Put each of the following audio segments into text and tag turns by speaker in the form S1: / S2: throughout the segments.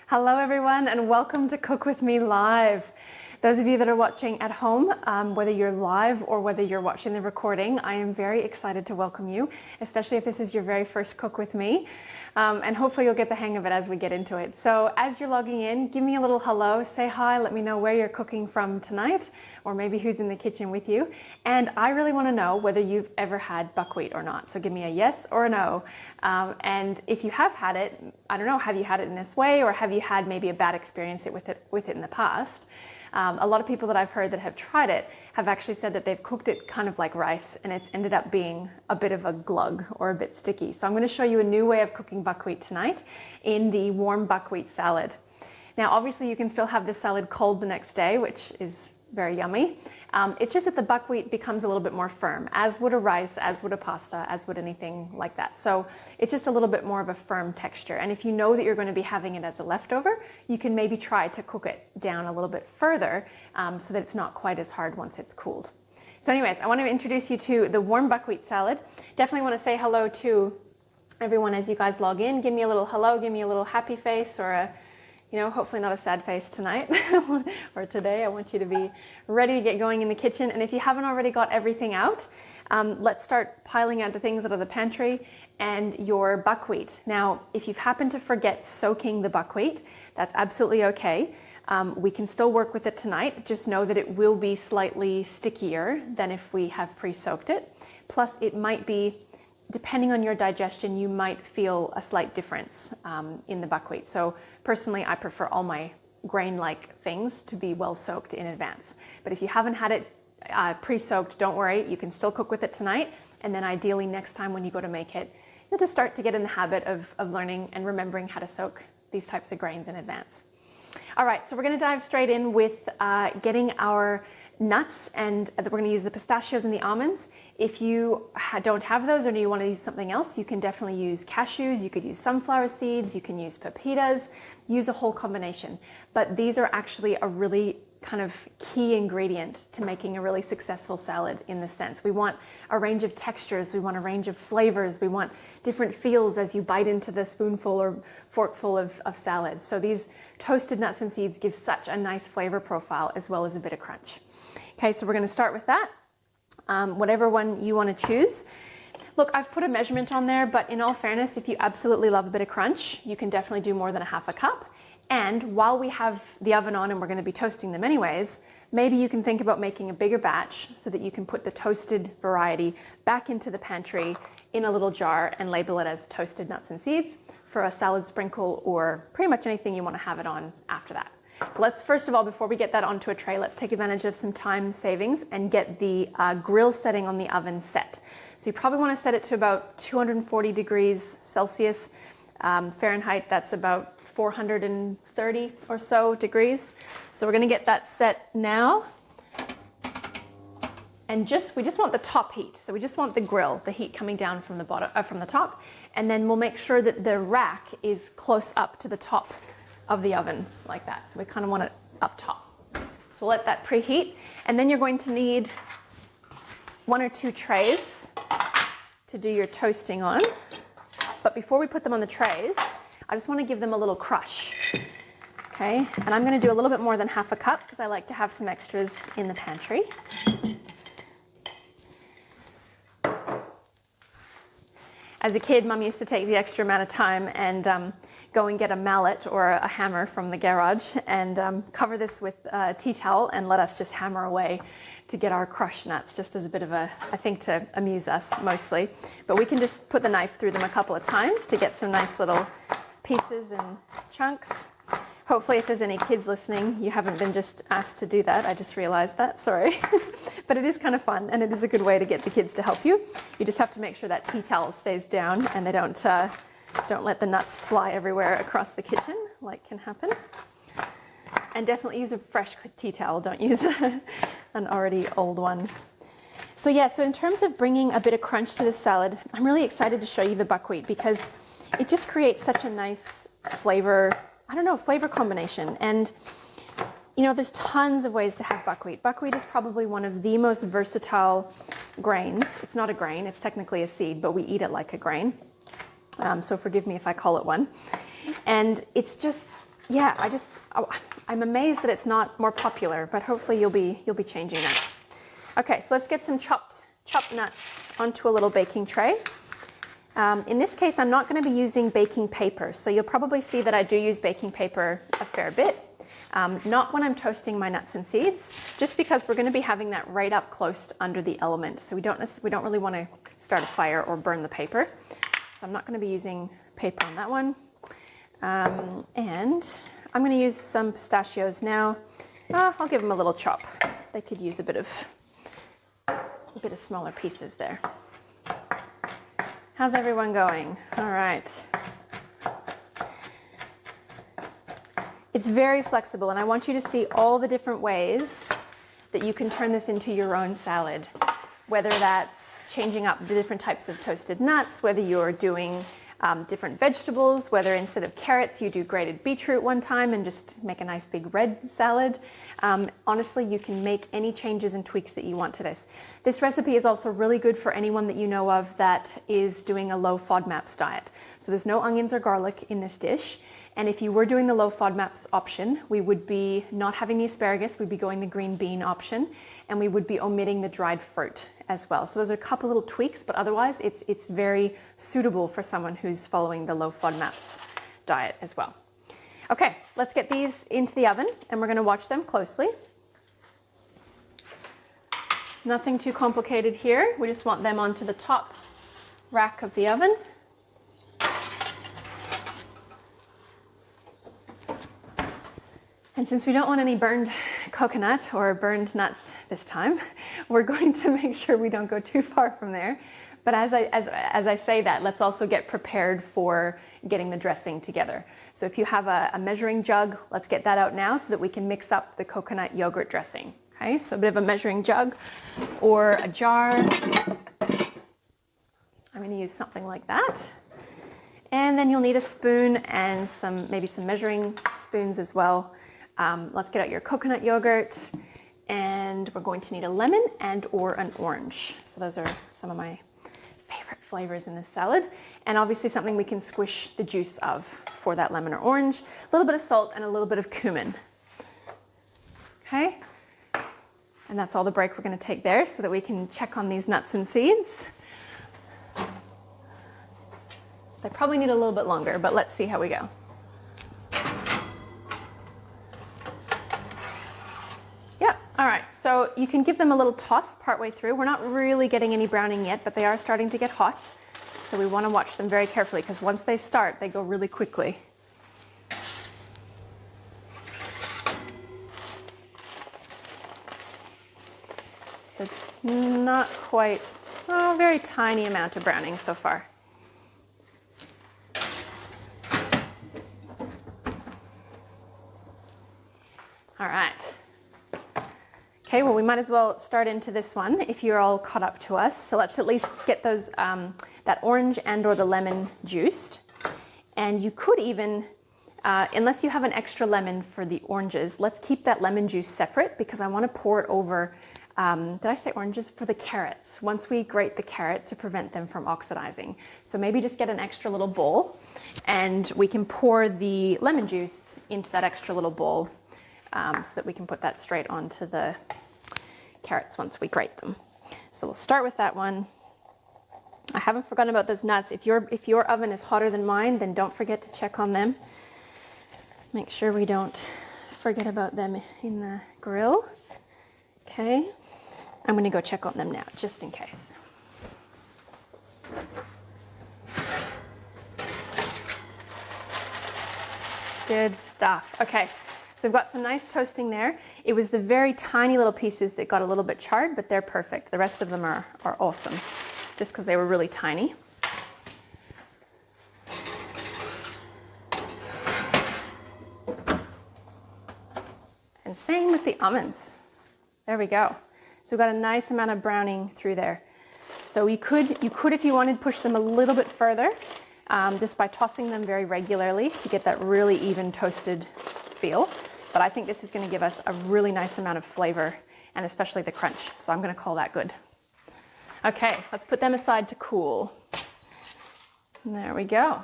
S1: Hello everyone and welcome to Cook With Me Live. Those of you that are watching at home, whether you're live or whether you're watching the recording, I am very excited to welcome you, especially if this is your very first Cook With Me. And hopefully you'll get the hang of it as we get into it. So as you're logging in, give me a little hello, say hi, let me know where you're cooking from tonight, or maybe who's in the kitchen with you. And I really want to know whether you've ever had buckwheat or not. So give me a yes or a no. And if you have had it, I don't know, have you had it in this way, or have you had maybe a bad experience with it in the past? A lot of people that I've heard that have tried it have actually said that they've cooked it kind of like rice and it's ended up being a bit of a glug or a bit sticky. So I'm going to show you a new way of cooking buckwheat tonight in the warm buckwheat salad. Now obviously you can still have this salad cold the next day, which is very yummy. It's just that the buckwheat becomes a little bit more firm, as would a rice, as would a pasta, as would anything like that. So it's just a little bit more of a firm texture. And if you know that you're going to be having it as a leftover, you can maybe try to cook it down a little bit further so that it's not quite as hard once it's cooled. So anyways, I want to introduce you to the warm buckwheat salad. Definitely want to say hello to everyone as you guys log in. Give me a little hello, give me a little happy face, or a hopefully not a sad face tonight or today. I want you to be ready to get going in the kitchen. And if you haven't already got everything out, let's start piling out the things out of the pantry and your buckwheat. Now, if you've happened to forget soaking the buckwheat, that's absolutely okay. We can still work with it tonight. Just know that it will be slightly stickier than if we have pre-soaked it. Plus, it might be, depending on your digestion, you might feel a slight difference in the buckwheat. So personally, I prefer all my grain-like things to be well soaked in advance. But if you haven't had it pre-soaked, don't worry, you can still cook with it tonight. And then ideally next time when you go to make it, you'll just start to get in the habit of learning and remembering how to soak these types of grains in advance. All right, so we're gonna dive straight in with getting our nuts, and we're going to use the pistachios and the almonds. If you don't have those or you want to use something else, you can definitely use cashews, you could use sunflower seeds, you can use pepitas, use a whole combination. But these are actually a really kind of key ingredient to making a really successful salad in this sense. We want a range of textures, we want a range of flavors, we want different feels as you bite into the spoonful or forkful of salad. So these toasted nuts and seeds give such a nice flavor profile as well as a bit of crunch. Okay, so we're going to start with that, whatever one you want to choose. Look, I've put a measurement on there, but in all fairness, if you absolutely love a bit of crunch, you can definitely do more than a half a cup. And while we have the oven on and we're going to be toasting them anyways, maybe you can think about making a bigger batch so that you can put the toasted variety back into the pantry in a little jar and label it as toasted nuts and seeds for a salad sprinkle or pretty much anything you want to have it on after that. So let's first of all, before we get that onto a tray, let's take advantage of some time savings and get the grill setting on the oven set. So you probably want to set it to about 240 degrees Celsius. Fahrenheit, that's about 430 or so degrees. So we're going to get that set now. And we just want the top heat. So we just want the grill, the heat coming down from the bottom, from the top. And then we'll make sure that the rack is close up to the top of the oven like that. So we kind of want it up top. So we'll let that preheat. And then you're going to need 1 or 2 trays to do your toasting on. But before we put them on the trays, I just want to give them a little crush. Okay, and I'm going to do a little bit more than half a cup because I like to have some extras in the pantry. As a kid, Mum used to take the extra amount of time and go and get a mallet or a hammer from the garage and cover this with a tea towel and let us just hammer away to get our crushed nuts, just as a bit of I think to amuse us mostly. But we can just put the knife through them a couple of times to get some nice little pieces and chunks. Hopefully if there's any kids listening, you haven't been just asked to do that. I just realized that, sorry. But it is kind of fun and it is a good way to get the kids to help you. You just have to make sure that tea towel stays down and they don't let the nuts fly everywhere across the kitchen, like can happen. And definitely use a fresh tea towel, don't use an already old one. So yeah, so in terms of bringing a bit of crunch to this salad, I'm really excited to show you the buckwheat because it just creates such a nice flavor combination. And there's tons of ways to have buckwheat. Buckwheat is probably one of the most versatile grains. It's not a grain, it's technically a seed, but we eat it like a grain. So forgive me if I call it one. And it's just yeah, I'm amazed that it's not more popular, but hopefully you'll be changing that. Okay, so let's get some chopped nuts onto a little baking tray. In this case, I'm not going to be using baking paper, so you'll probably see that I do use baking paper a fair bit. Not when I'm toasting my nuts and seeds, just because we're going to be having that right up close under the element. So we don't really want to start a fire or burn the paper. So I'm not going to be using paper on that one. And I'm going to use some pistachios now. I'll give them a little chop. They could use a bit of smaller pieces there. How's everyone going? All right. It's very flexible, and I want you to see all the different ways that you can turn this into your own salad, whether that's changing up the different types of toasted nuts, whether you're doing different vegetables, whether instead of carrots you do grated beetroot one time and just make a nice big red salad. Honestly, you can make any changes and tweaks that you want to this. This recipe is also really good for anyone that you know of that is doing a low FODMAPs diet. So there's no onions or garlic in this dish. And if you were doing the low FODMAPs option, we would be not having the asparagus, we'd be going the green bean option, and we would be omitting the dried fruit as well. So those are a couple little tweaks, but otherwise it's very suitable for someone who's following the low FODMAPs diet as well. Okay, let's get these into the oven and we're going to watch them closely. Nothing too complicated here. We just want them onto the top rack of the oven. And since we don't want any burned coconut or burned nuts this time, we're going to make sure we don't go too far from there. But as I say that, let's also get prepared for getting the dressing together. So if you have a measuring jug, let's get that out now so that we can mix up the coconut yogurt dressing. Okay, so a bit of a measuring jug or a jar. I'm going to use something like that. And then you'll need a spoon and maybe some measuring spoons as well. Let's get out your coconut yogurt, and we're going to need a lemon and or an orange. So those are some of my favorite flavors in this salad, and obviously something we can squish the juice of for that lemon or orange. A little bit of salt and a little bit of cumin. Okay, and that's all the break we're going to take there so that we can check on these nuts and seeds. They probably need a little bit longer, but let's see how we go. All right, so you can give them a little toss partway through. We're not really getting any browning yet, but they are starting to get hot. So we want to watch them very carefully because once they start, they go really quickly. So not quite, very tiny amount of browning so far. All right. Okay, well, we might as well start into this one if you're all caught up to us. So let's at least get those that orange and or the lemon juiced. And you could even, unless you have an extra lemon for the oranges, let's keep that lemon juice separate because I want to pour it over, did I say oranges? For the carrots, once we grate the carrot to prevent them from oxidizing. So maybe just get an extra little bowl and we can pour the lemon juice into that extra little bowl. So that we can put that straight onto the carrots once we grate them. So we'll start with that one. I haven't forgotten about those nuts. If your oven is hotter than mine, then don't forget to check on them. Make sure we don't forget about them in the grill. Okay, I'm going to go check on them now, just in case. Good stuff. Okay. So we've got some nice toasting there. It was the very tiny little pieces that got a little bit charred, but they're perfect. The rest of them are awesome, just because they were really tiny. And same with the almonds. There we go. So we've got a nice amount of browning through there. So you could, if you wanted, push them a little bit further, just by tossing them very regularly to get that really even toasted feel. But I think this is going to give us a really nice amount of flavor and especially the crunch. So I'm going to call that good. Okay, let's put them aside to cool. And there we go.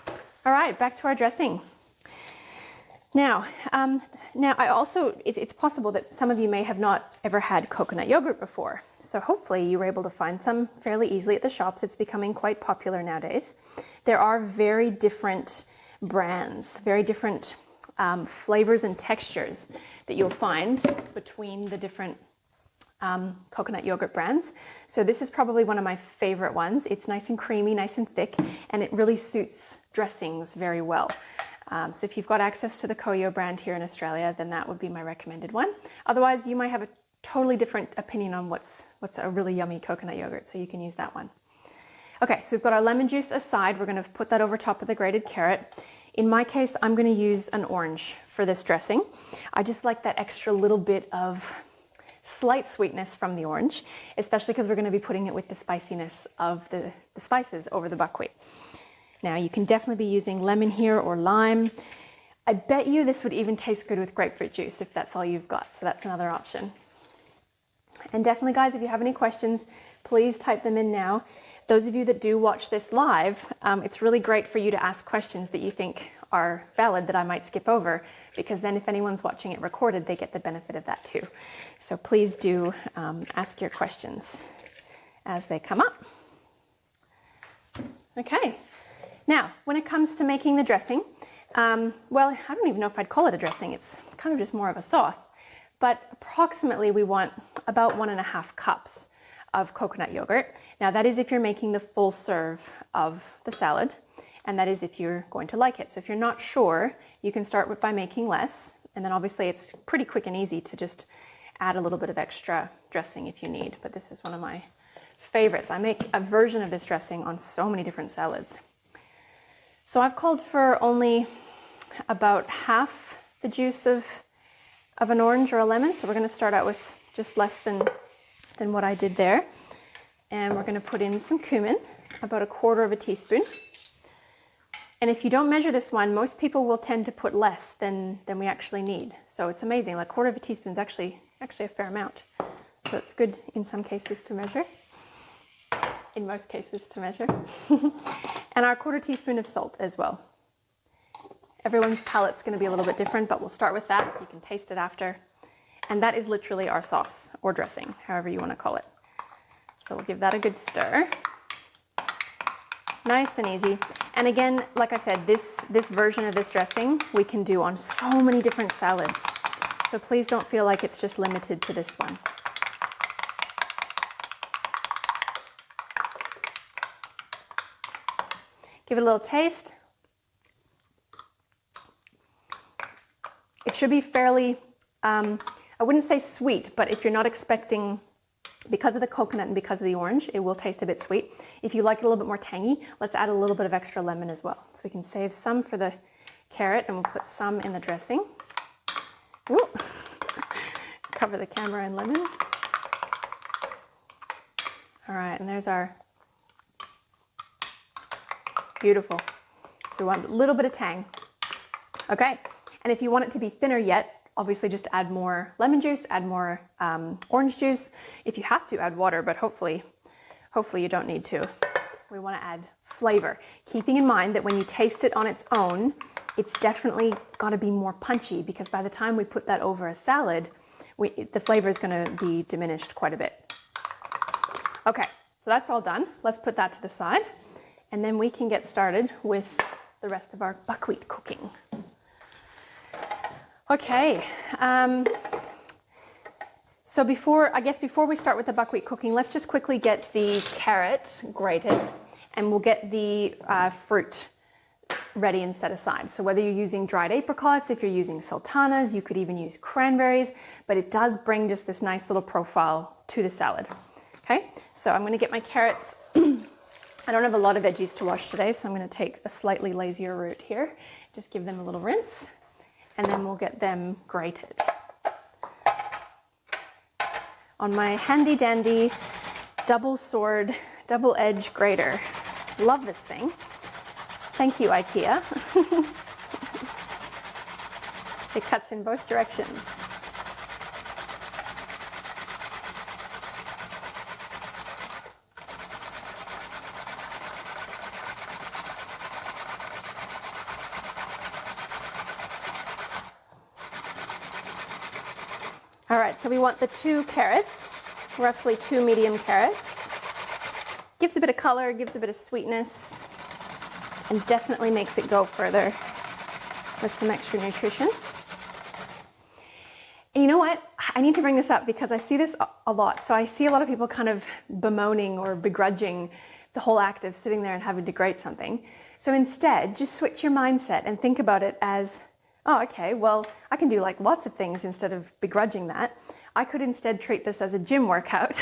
S1: All right, back to our dressing. Now, I also, it's possible that some of you may have not ever had coconut yogurt before. So hopefully you were able to find some fairly easily at the shops. It's becoming quite popular nowadays. There are very different brands, very different flavors and textures that you'll find between the different coconut yogurt brands. So this is probably one of my favorite ones. It's nice and creamy, nice and thick, and it really suits dressings very well. So if you've got access to the Koyo brand here in Australia, then that would be my recommended one. Otherwise, you might have a totally different opinion on what's a really yummy coconut yogurt, so you can use that one. Okay, so we've got our lemon juice aside. We're going to put that over top of the grated carrot. In my case, I'm going to use an orange for this dressing. I just like that extra little bit of slight sweetness from the orange, especially because we're going to be putting it with the spiciness of the spices over the buckwheat. Now, you can definitely be using lemon here or lime. I bet you this would even taste good with grapefruit juice if that's all you've got, so that's another option. And definitely, guys, if you have any questions, please type them in now. Those of you that do watch this live, it's really great for you to ask questions that you think are valid that I might skip over, because then if anyone's watching it recorded, they get the benefit of that too. So please do ask your questions as they come up. Okay. Now, when it comes to making the dressing, well, I don't even know if I'd call it a dressing. It's kind of just more of a sauce. But approximately we want about 1.5 cups of coconut yogurt. Now, that is if you're making the full serve of the salad, and that is if you're going to like it. So if you're not sure, you can start by making less, and then obviously it's pretty quick and easy to just add a little bit of extra dressing if you need. But this is one of my favorites. I make a version of this dressing on so many different salads. So I've called for only about half the juice of an orange or a lemon. So we're going to start out with just less than what I did there. And we're going to put in some cumin, about 1/4 teaspoon. And if you don't measure this one, most people will tend to put less than we actually need. So it's amazing. Like 1/4 teaspoon is actually a fair amount. So it's good in some cases to measure. In most cases to measure. And our 1/4 teaspoon of salt as well. Everyone's palate's going to be a little bit different, but we'll start with that. You can taste it after. And that is literally our sauce or dressing, however you want to call it. So we'll give that a good stir. Nice and easy. And again, like I said, this version of this dressing we can do on so many different salads. So please don't feel like it's just limited to this one. Give it a little taste. It should be fairly, I wouldn't say sweet, but if you're not expecting, because of the coconut and because of the orange, it will taste a bit sweet. If you like it a little bit more tangy, let's add a little bit of extra lemon as well. So we can save some for the carrot and we'll put some in the dressing. Ooh. Cover the camera in lemon. All right, and there's our beautiful. So we want a little bit of tang. Okay, and if you want it to be thinner yet, obviously just add more lemon juice, add more orange juice. If you have to, add water, but hopefully you don't need to. We want to add flavor, keeping in mind that when you taste it on its own, it's definitely got to be more punchy, because by the time we put that over a salad, the flavor is going to be diminished quite a bit. Okay, so that's all done. Let's put that to the side, and then we can get started with the rest of our buckwheat cooking. Okay, so before we start with the buckwheat cooking, let's just quickly get the carrot grated, and we'll get the fruit ready and set aside. So whether you're using dried apricots, if you're using sultanas, you could even use cranberries, but it does bring just this nice little profile to the salad. Okay, so I'm going to get my carrots. I don't have a lot of veggies to wash today, so I'm going to take a slightly lazier route here. Just give them a little rinse, and then we'll get them grated. On my handy dandy double sword, double edge grater. Love this thing. Thank you, IKEA. It cuts in both directions. All right, so we want the 2 carrots, roughly 2 medium carrots. Gives a bit of color, gives a bit of sweetness, and definitely makes it go further with some extra nutrition. And you know what? I need to bring this up because I see this a lot. So I see a lot of people kind of bemoaning or begrudging the whole act of sitting there and having to grate something. So instead, just switch your mindset and think about it as, oh, okay, well, I can do like lots of things instead of begrudging that. I could instead treat this as a gym workout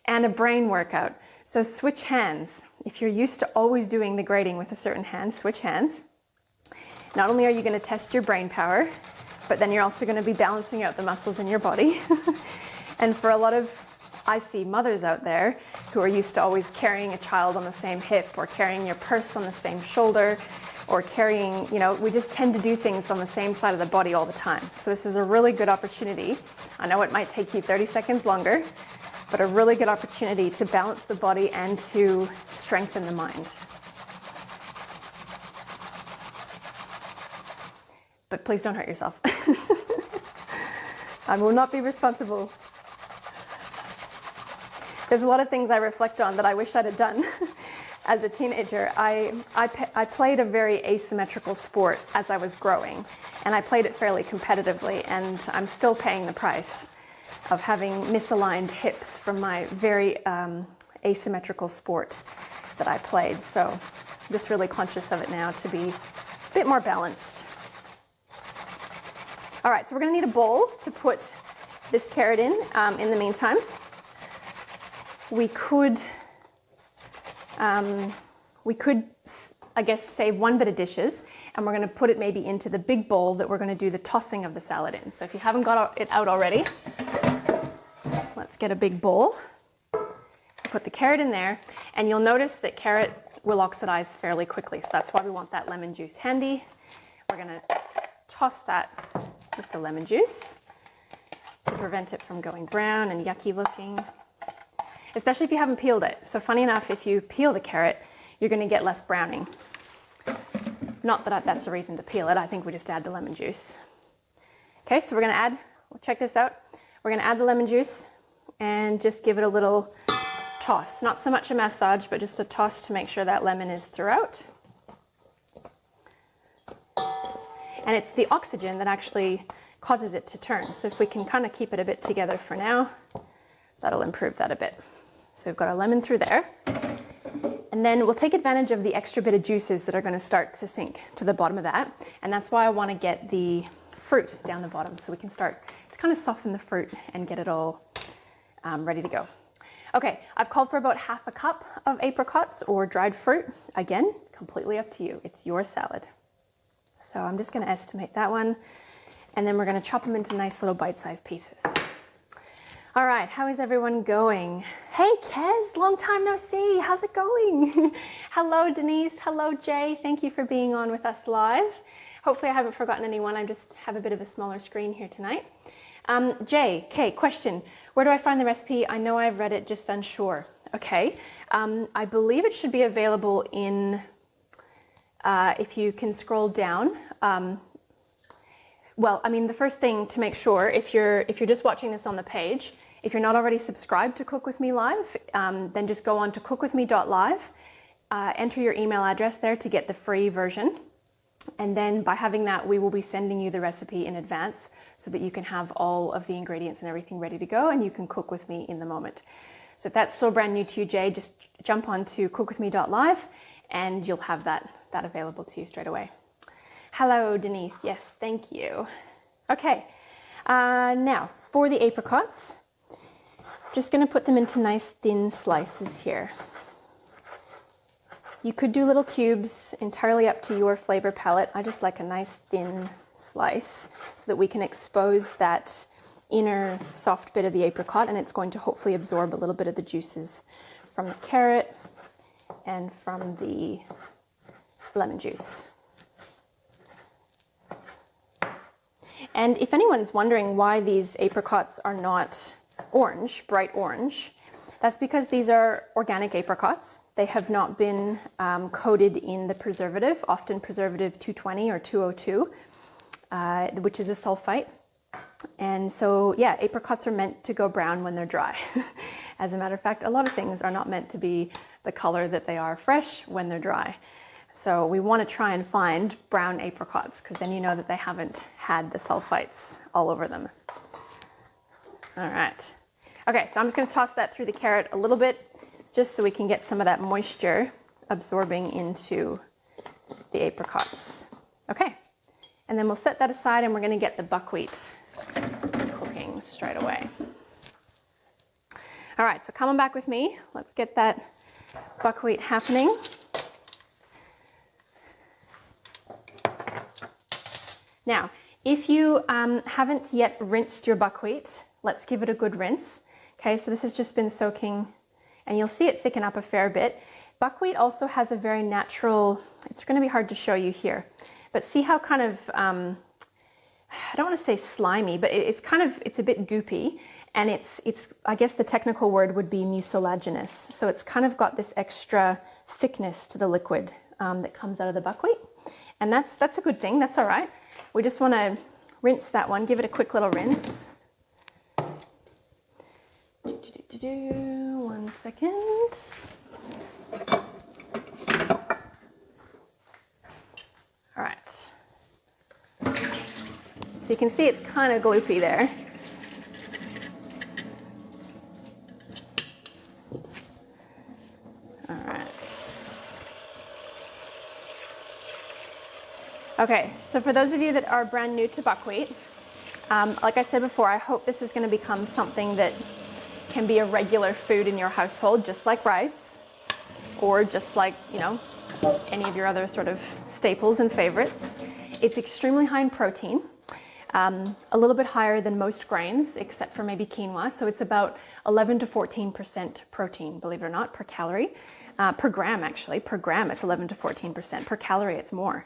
S1: and a brain workout. So switch hands. If you're used to always doing the grating with a certain hand, switch hands. Not only are you going to test your brain power, but then you're also going to be balancing out the muscles in your body. And for a lot of, I see mothers out there who are used to always carrying a child on the same hip or carrying your purse on the same shoulder or carrying, we just tend to do things on the same side of the body all the time. So this is a really good opportunity. I know it might take you 30 seconds longer, but a really good opportunity to balance the body and to strengthen the mind. But please don't hurt yourself. I will not be responsible. There's a lot of things I reflect on that I wish I'd have done as a teenager. I played a very asymmetrical sport as I was growing, and I played it fairly competitively, and I'm still paying the price of having misaligned hips from my very asymmetrical sport that I played. So I'm just really conscious of it now to be a bit more balanced. All right, so we're going to need a bowl to put this carrot in the meantime. We could, I guess, save one bit of dishes, and we're going to put it maybe into the big bowl that we're going to do the tossing of the salad in. So if you haven't got it out already, let's get a big bowl. Put the carrot in there, and you'll notice that carrot will oxidize fairly quickly. So that's why we want that lemon juice handy. We're going to toss that with the lemon juice to prevent it from going brown and yucky looking, especially if you haven't peeled it. So funny enough, if you peel the carrot, you're going to get less browning. Not that that's a reason to peel it. I think we just add the lemon juice. Okay, so we're going to add, check this out. We're going to add the lemon juice and just give it a little toss. Not so much a massage, but just a toss to make sure that lemon is throughout. And it's the oxygen that actually causes it to turn. So if we can kind of keep it a bit together for now, that'll improve that a bit. So we've got our lemon through there. And then we'll take advantage of the extra bit of juices that are going to start to sink to the bottom of that. And that's why I want to get the fruit down the bottom so we can start to kind of soften the fruit and get it all ready to go. Okay, I've called for about half a cup of apricots or dried fruit. Again, completely up to you. It's your salad. So I'm just going to estimate that one, and then we're going to chop them into nice little bite-sized pieces. All right, how is everyone going? Hey, Kez, long time no see. How's it going? Hello, Denise. Hello, Jay. Thank you for being on with us live. Hopefully I haven't forgotten anyone. I just have a bit of a smaller screen here tonight. Jay, okay, question. Where do I find the recipe? I know I've read it, just unsure. Okay, I believe it should be available in, if you can scroll down. Well, I mean, the first thing to make sure, if you're just watching this on the page, if you're not already subscribed to Cook With Me Live, then just go on to cookwithme.live, enter your email address there to get the free version. And then by having that, we will be sending you the recipe in advance so that you can have all of the ingredients and everything ready to go and you can cook with me in the moment. So if that's still brand new to you, Jay, just jump on to cookwithme.live and you'll have that available to you straight away. Hello, Denise. Yes, thank you. Okay, now for the apricots, just going to put them into nice thin slices here. You could do little cubes, entirely up to your flavor palette. I just like a nice thin slice so that we can expose that inner soft bit of the apricot, and it's going to hopefully absorb a little bit of the juices from the carrot and from the lemon juice. And if anyone's wondering why these apricots are not orange, bright orange, that's because these are organic apricots. They have not been coated in the preservative, often preservative 220 or 202, which is a sulfite. And so, yeah, apricots are meant to go brown when they're dry. As a matter of fact, a lot of things are not meant to be the color that they are fresh when they're dry. So we want to try and find brown apricots, because then you know that they haven't had the sulfites all over them. All right. Okay, so I'm just going to toss that through the carrot a little bit, just so we can get some of that moisture absorbing into the apricots. Okay, and then we'll set that aside, and we're going to get the buckwheat cooking straight away. All right, so come on back with me. Let's get that buckwheat happening. Now, if you haven't yet rinsed your buckwheat, let's give it a good rinse. Okay, so this has just been soaking, and you'll see it thicken up a fair bit. Buckwheat also has a very natural, it's going to be hard to show you here, but see how kind of, I don't want to say slimy, but it's a bit goopy, and it's I guess the technical word would be mucilaginous. So it's kind of got this extra thickness to the liquid that comes out of the buckwheat, and that's a good thing. That's all right. We just want to rinse that one, give it a quick little rinse. 1 second. All right. So you can see it's kind of gloopy there. All right. Okay, so for those of you that are brand new to buckwheat, like I said before, I hope this is going to become something that can be a regular food in your household, just like rice, or just like, you know, any of your other sort of staples and favorites. It's extremely high in protein, a little bit higher than most grains, except for maybe quinoa. So it's about 11 to 14% protein, believe it or not, per calorie. Per gram, actually. Per gram, it's 11 to 14%. Per calorie, it's more.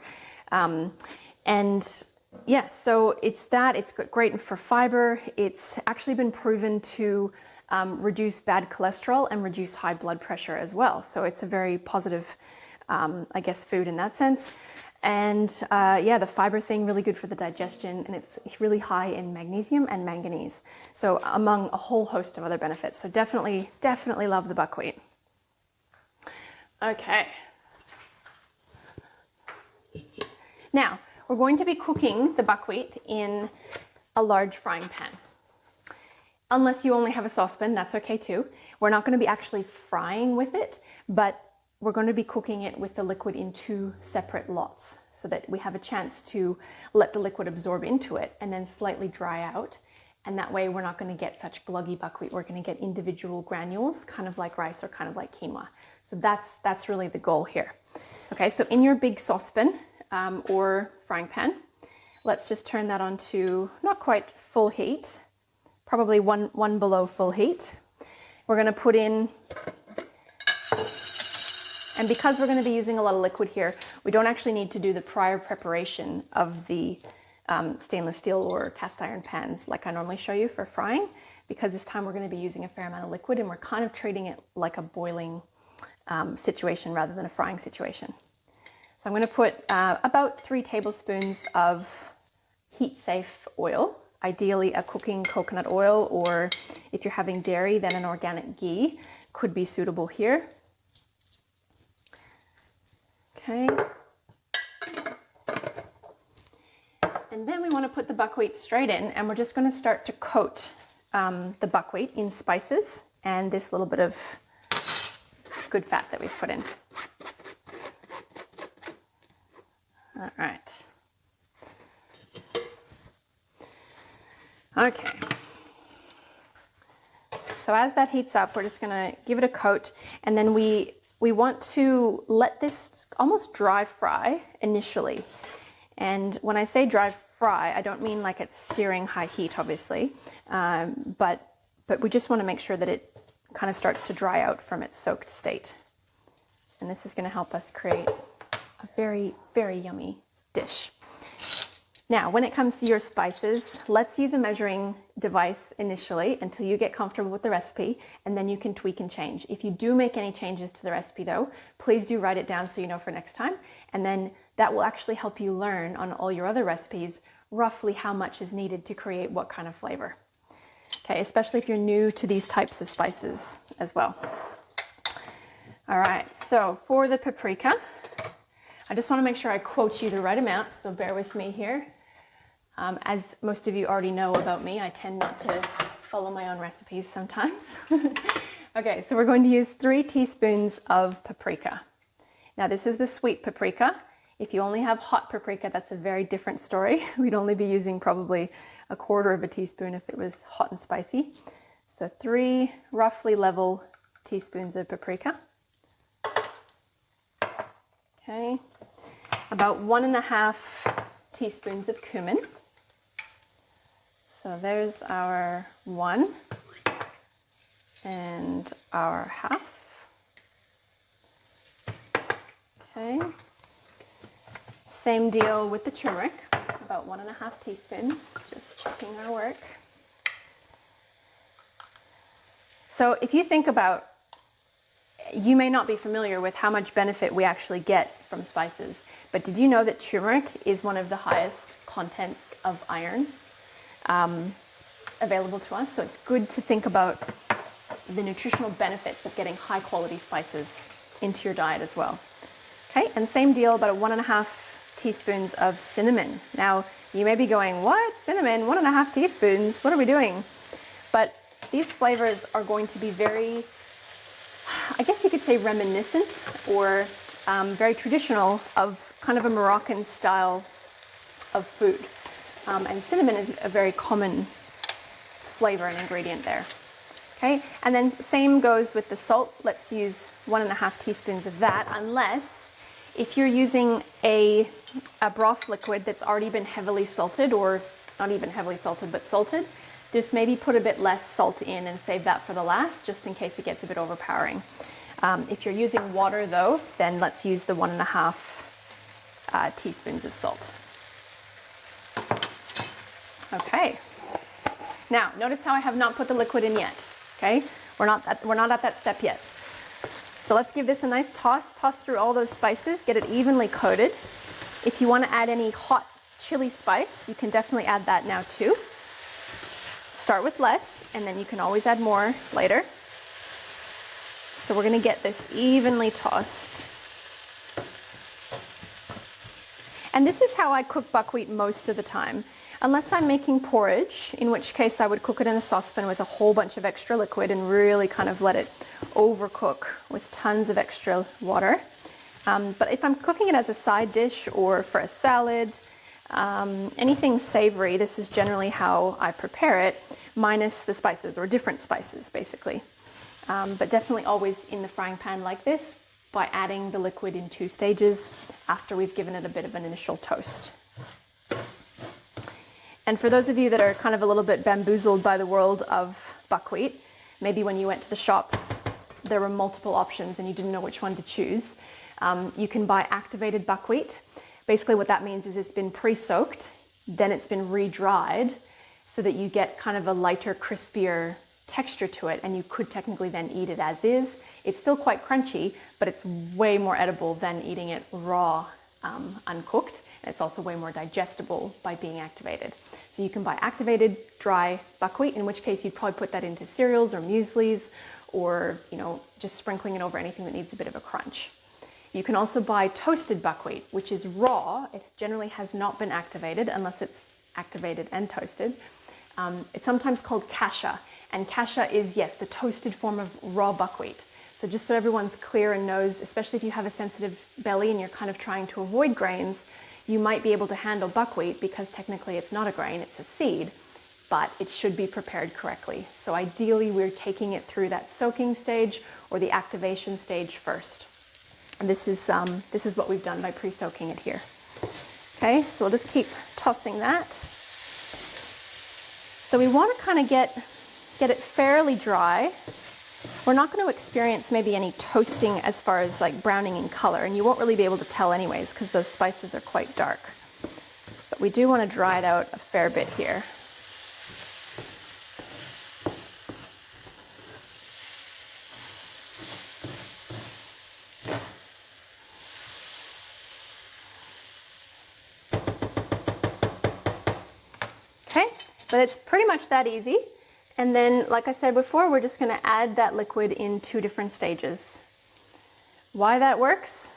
S1: And yeah, so it's great for fiber. It's actually been proven to reduce bad cholesterol and reduce high blood pressure as well. So it's a very positive, I guess, food in that sense. And yeah, the fiber thing, really good for the digestion, and it's really high in magnesium and manganese. So among a whole host of other benefits. So definitely love the buckwheat. Okay. Now, we're going to be cooking the buckwheat in a large frying pan. Unless you only have a saucepan, that's okay too. We're not going to be actually frying with it, but we're going to be cooking it with the liquid in 2 separate lots so that we have a chance to let the liquid absorb into it and then slightly dry out. And that way we're not going to get such gluggy buckwheat. We're going to get individual granules, kind of like rice or kind of like quinoa. So that's really the goal here. Okay, so in your big saucepan or frying pan, let's just turn that on to not quite full heat, probably one below full heat. We're going to put in, and because we're going to be using a lot of liquid here, we don't actually need to do the prior preparation of the stainless steel or cast iron pans like I normally show you for frying, because this time we're going to be using a fair amount of liquid and we're kind of treating it like a boiling situation rather than a frying situation. So I'm going to put about 3 tablespoons of heat-safe oil, ideally a cooking coconut oil, or if you're having dairy, then an organic ghee could be suitable here. Okay. And then we want to put the buckwheat straight in, and we're just going to start to coat the buckwheat in spices and this little bit of good fat that we've put in. All right. Okay. So as that heats up, we're just going to give it a coat, and then we want to let this almost dry fry initially. And when I say dry fry, I don't mean like it's searing high heat, obviously, but we just want to make sure that it kind of starts to dry out from its soaked state. And this is going to help us create a very, very yummy dish. Now, when it comes to your spices, let's use a measuring device initially until you get comfortable with the recipe, and then you can tweak and change. If you do make any changes to the recipe though, please do write it down so you know for next time, and then that will actually help you learn on all your other recipes roughly how much is needed to create what kind of flavor. Okay, especially if you're new to these types of spices as well. All right, so for the paprika, I just want to make sure I quote you the right amount, so bear with me here. As most of you already know about me, I tend not to follow my own recipes sometimes. Okay, so we're going to use 3 teaspoons of paprika. Now this is the sweet paprika. If you only have hot paprika, that's a very different story. We'd only be using probably 1/4 teaspoon if it was hot and spicy. So 3 roughly level teaspoons of paprika. Okay, about 1.5 teaspoons of cumin. So there's our 1 and our 1/2. Okay. Same deal with the turmeric, about 1.5 teaspoons, just checking our work. So if you think about, you may not be familiar with how much benefit we actually get from spices, but did you know that turmeric is one of the highest contents of iron available to us? So it's good to think about the nutritional benefits of getting high quality spices into your diet as well. Okay, and same deal, about 1.5 teaspoons of cinnamon. Now, you may be going, what? Cinnamon? 1.5 teaspoons? What are we doing? But these flavors are going to be very, I guess you could say reminiscent or very traditional of kind of a Moroccan style of food. And cinnamon is a very common flavor and ingredient there. Okay, and then same goes with the salt. Let's use 1.5 teaspoons of that, unless if you're using a broth liquid that's already been heavily salted, or not even heavily salted, but salted, just maybe put a bit less salt in and save that for the last, just in case it gets a bit overpowering. If you're using water though, then let's use the 1.5 teaspoons of salt. Okay. Now, notice how I have not put the liquid in yet. Okay, we're not at that step yet. So let's give this a nice toss through all those spices, get it evenly coated. If you want to add any hot chili spice, you can definitely add that now too. Start with less, and then you can always add more later. So we're going to get this evenly tossed. And this is how I cook buckwheat most of the time. Unless I'm making porridge, in which case I would cook it in a saucepan with a whole bunch of extra liquid and really kind of let it overcook with tons of extra water. But if I'm cooking it as a side dish or for a salad, anything savory, this is generally how I prepare it, minus the spices, or different spices basically. But definitely always in the frying pan like this, by adding the liquid in 2 stages after we've given it a bit of an initial toast. And for those of you that are kind of a little bit bamboozled by the world of buckwheat, maybe when you went to the shops, there were multiple options and you didn't know which one to choose. You can buy activated buckwheat. Basically what that means is it's been pre-soaked, then it's been re-dried, so that you get kind of a lighter, crispier texture to it, and you could technically then eat it as is. It's still quite crunchy, but it's way more edible than eating it raw, uncooked. And it's also way more digestible by being activated. So you can buy activated dry buckwheat, in which case you'd probably put that into cereals or mueslis, or just sprinkling it over anything that needs a bit of a crunch. You can also buy toasted buckwheat, which is raw. It generally has not been activated unless it's activated and toasted. It's sometimes called kasha, and kasha is, yes, the toasted form of raw buckwheat. So just so everyone's clear and knows, especially if you have a sensitive belly and you're kind of trying to avoid grains, you might be able to handle buckwheat because technically it's not a grain, it's a seed, but it should be prepared correctly. So ideally we're taking it through that soaking stage or the activation stage first. And this is what we've done by pre-soaking it here. Okay, so we'll just keep tossing that. So we want to kind of get it fairly dry. We're not going to experience maybe any toasting as far as like browning in color, and you won't really be able to tell anyways because those spices are quite dark. But we do want to dry it out a fair bit here. But it's pretty much that easy. And then, like I said before, we're just going to add that liquid in 2 different stages. Why that works?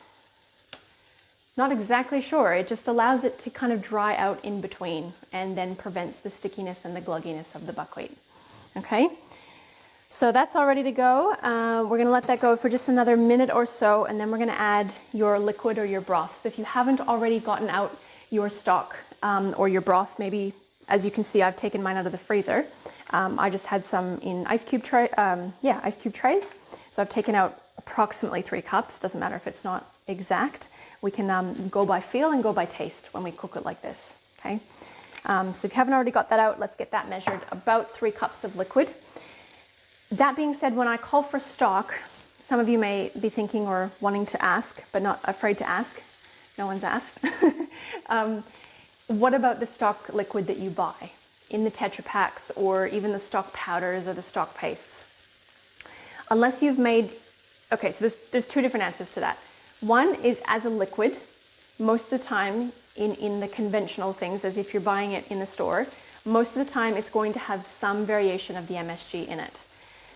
S1: Not exactly sure. It just allows it to kind of dry out in between and then prevents the stickiness and the glugginess of the buckwheat. Okay, so that's all ready to go. We're going to let that go for just another minute or so, and then we're going to add your liquid or your broth. So if you haven't already gotten out your stock or your broth, maybe, as you can see, I've taken mine out of the freezer. I just had some in ice cube trays. So I've taken out approximately 3 cups. Doesn't matter if it's not exact. We can go by feel and go by taste when we cook it like this, okay? So if you haven't already got that out, let's get that measured. About 3 cups of liquid. That being said, when I call for stock, some of you may be thinking or wanting to ask, but not afraid to ask. No one's asked. What about the stock liquid that you buy in the Tetra Paks or even the stock powders or the stock pastes? Unless you've made, okay, so there's 2 different answers to that. One is as a liquid, most of the time in the conventional things, as if you're buying it in the store, most of the time it's going to have some variation of the MSG in it.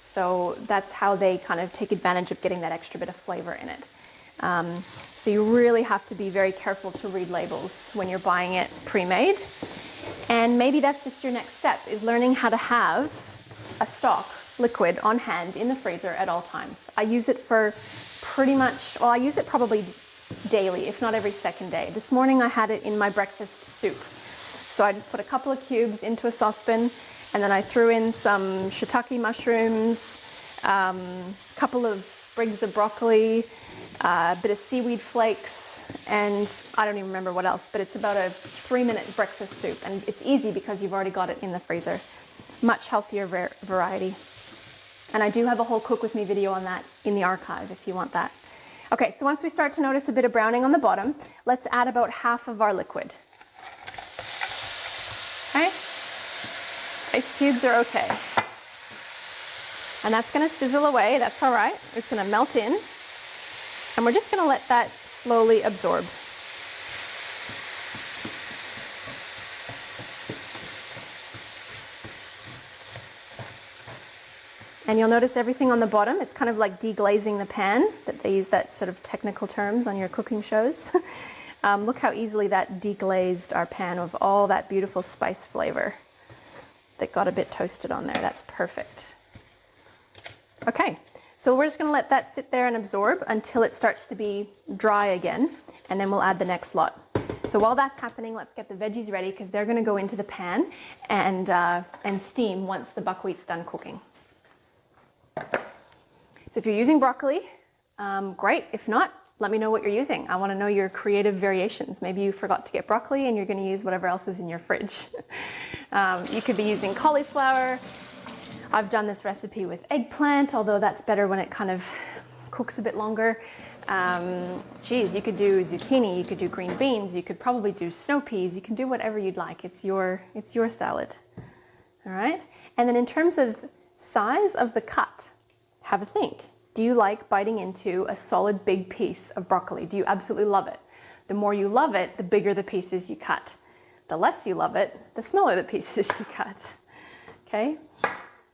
S1: So that's how they kind of take advantage of getting that extra bit of flavor in it. So you really have to be very careful to read labels when you're buying it pre-made. And maybe that's just your next step, is learning how to have a stock liquid on hand in the freezer at all times. I use it for pretty much, well, I use it probably daily, if not every second day. This morning I had it in my breakfast soup. So I just put a couple of cubes into a saucepan, and then I threw in some shiitake mushrooms, a couple of sprigs of broccoli, a bit of seaweed flakes, and I don't even remember what else, but it's about a 3-minute breakfast soup, and it's easy because you've already got it in the freezer. Much healthier variety. And I do have a whole cook with me video on that in the archive if you want that. Okay, so once we start to notice a bit of browning on the bottom, let's add about half of our liquid. Okay? Ice cubes are okay. And that's going to sizzle away, that's all right. It's going to melt in. And we're just going to let that slowly absorb. And you'll notice everything on the bottom, it's kind of like deglazing the pan, that they use that sort of technical terms on your cooking shows. Look how easily that deglazed our pan of all that beautiful spice flavor that got a bit toasted on there. That's perfect. Okay, so we're just going to let that sit there and absorb until it starts to be dry again, and then we'll add the next lot. So while that's happening, let's get the veggies ready because they're going to go into the pan and steam once the buckwheat's done cooking. So if you're using broccoli, great. If not, let me know what you're using. I want to know your creative variations. Maybe you forgot to get broccoli and you're going to use whatever else is in your fridge. You could be using cauliflower. I've done this recipe with eggplant, although that's better when it kind of cooks a bit longer. Geez, you could do zucchini, you could do green beans, you could probably do snow peas. You can do whatever you'd like. It's your salad. All right. And then in terms of size of the cut, have a think. Do you like biting into a solid big piece of broccoli? Do you absolutely love it? The more you love it, the bigger the pieces you cut. The less you love it, the smaller the pieces you cut. Okay?